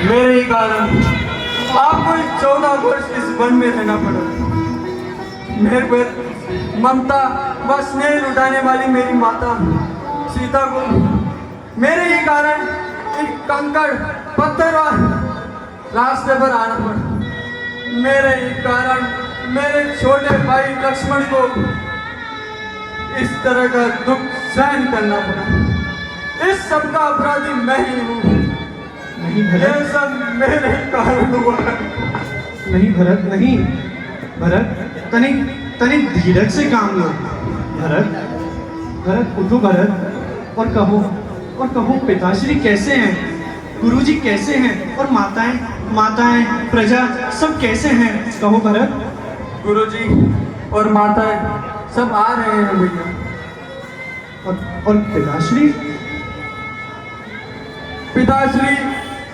मेरे ही कारण आपको 14 वर्ष इस वन में रहना पड़ा। मेरे पर ममता व स्नेह लुटाने वाली मेरी माता सीता को मेरे ही कारण इन कंकड़ पत्थर और रास्ते पर आना पड़ा। मेरे ही कारण मेरे छोटे भाई लक्ष्मण को इस तरह का दुख सहन करना पड़ा। इस सब का अपराधी मैं ही हूँ। नहीं ये भरत, सब मेरे ही कारण हुआ है। नहीं भरत, नहीं भरत, तनिक तनिक धीरज से काम लो। भरत, भरत उठो भरत, और कहो पिताश्री कैसे हैं, गुरुजी कैसे हैं, और माताएं प्रजा सब कैसे हैं, कहो भरत। गुरुजी और माताएं सब आ रहे हैं भैया। और पिताश्री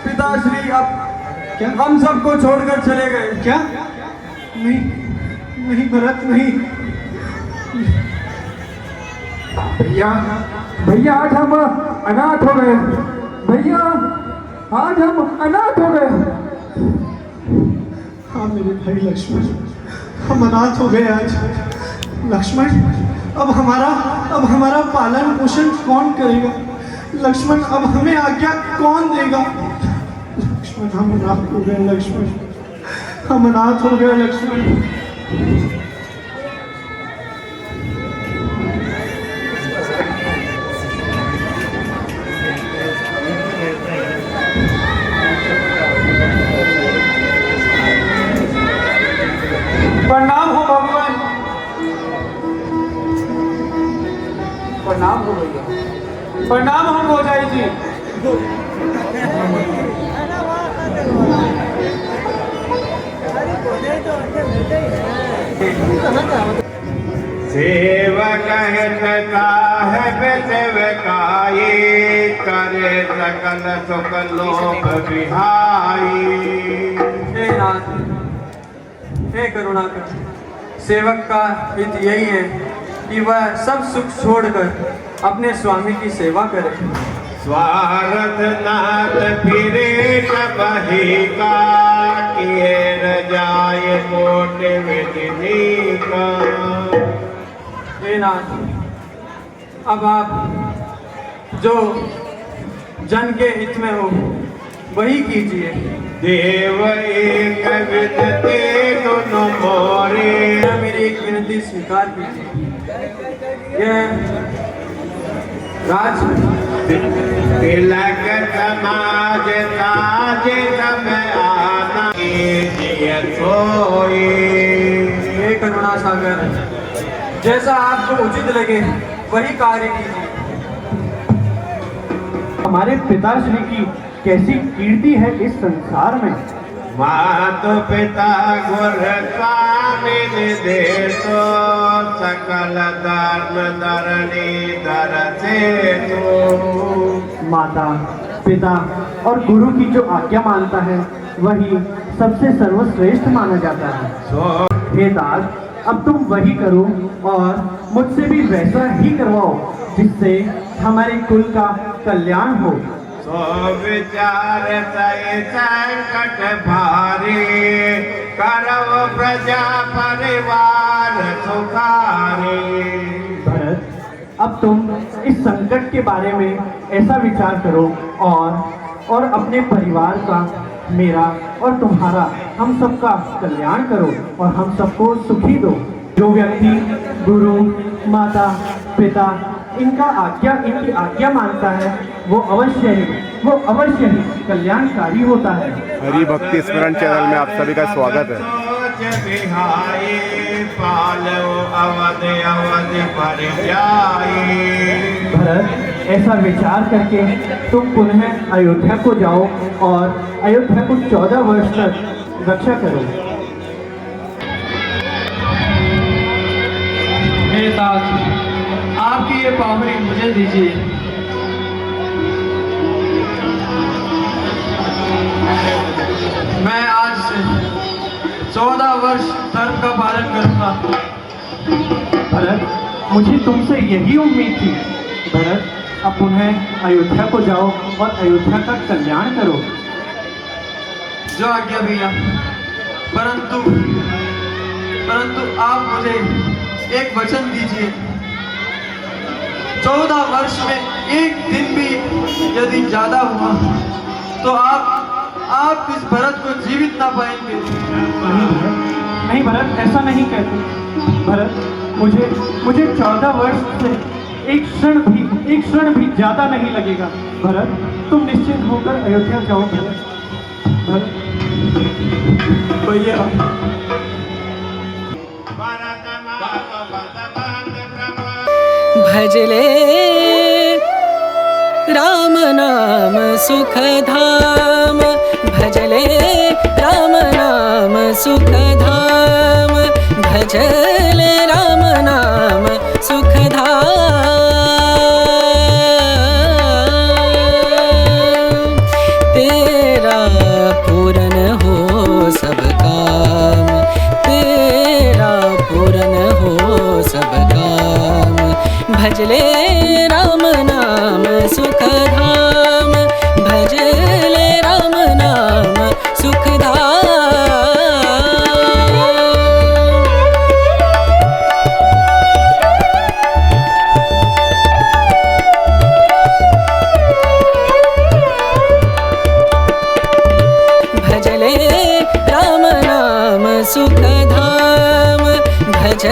पिताश्री अब क्या? हम सबको छोड़कर चले गए। क्या? नहीं नहीं भरत, नहीं। भैया आज हम अनाथ हो गए। भैया आज हम अनाथ हो गए। हाँ मेरे भाई लक्ष्मण, हम अनाथ हो गए आज। लक्ष्मण, अब हमारा पालन पोषण कौन करेगा? लक्ष्मण, अब हमें आज्ञा कौन देगा? लक्ष्मण, हम अनाथ हो गए। लक्ष्मण, हम अनाथ हो गए। लक्ष्मण, प्रणाम हो भगवान। प्रणाम हो भैया। प्रणाम हो भौजाई जी। सेवक साहेब सेवकाई करे सकल सुख लोभ बिहाई। हे नाथ, हे करुणाकर, सेवक का हित यही है कि वह सब सुख छोड़कर अपने स्वामी की सेवा करे। स्वार्थ नाथ फिरे सबही का, किए न जाए कोट विधि का। हे नाथ, अब आप जो जन के हित में हो वही कीजिए। देव एक विनती दोनों मोरे। मेरी एक विनती स्वीकार कीजिए। यह राज तिलक समाज ताज सब आना कीजिए सोई। हे करुणा सागर, जैसा आपको उचित लगे वही कार्य कीजिए। हमारे पिताश्री की कैसी कीर्ति है इस संसार में। मातु पिता गुर स्वामी दे तो सकल धर्म धरणी धर से तो। माता पिता और गुरु की जो आज्ञा मानता है वही सबसे सर्वश्रेष्ठ माना जाता है। हे दास, अब तुम वही करो और मुझसे भी वैसा ही करवाओ जिससे हमारे कुल का कल्याण हो। सो विचार सही संकट भारी, करव प्रजा परिवार सुखारी। भरत, अब तुम इस संकट के बारे में ऐसा विचार करो और अपने परिवार का, मेरा और तुम्हारा, हम सबका कल्याण करो और हम सबको सुखी दो। जो व्यक्ति गुरु माता पिता इनकी आज्ञा मानता है वो अवश्य ही कल्याणकारी होता है। हरि भक्ति स्मरण चैनल में आप सभी का स्वागत है। भरत, ऐसा विचार करके तुम पुनः अयोध्या को जाओ और अयोध्या को 14 वर्ष तक रक्षा करो। हे दास, आपकी ये पावरी मुझे दीजिए। मैं आज से 14 वर्ष धर्म का पालन करूंगा। भरत, मुझे तुमसे यही उम्मीद थी। भरत, अब पुनः अयोध्या को जाओ और अयोध्या का कल्याण करो। जो आज्ञा भैया। परंतु आप मुझे एक वचन दीजिए, 14 वर्ष में एक दिन भी यदि ज्यादा हुआ तो आप इस भरत को जीवित ना पाएंगे। नहीं भरत, ऐसा नहीं कहते। भरत, मुझे 14 वर्ष से एक क्षण भी ज्यादा नहीं लगेगा। भरत, तुम निश्चिंत होकर अयोध्या जाओ। भरत भैया, भजले राम नाम सुख धाम, भजले राम नाम सुख धाम, भजले राम नाम सुख धाम। तेरा पूरन हो सब काम, तेरा पूरन हो सब काम, भजले राम नाम सुख धाम, भजले राम नाम सुख धाम। भजले राम नाम सुख धाम, भज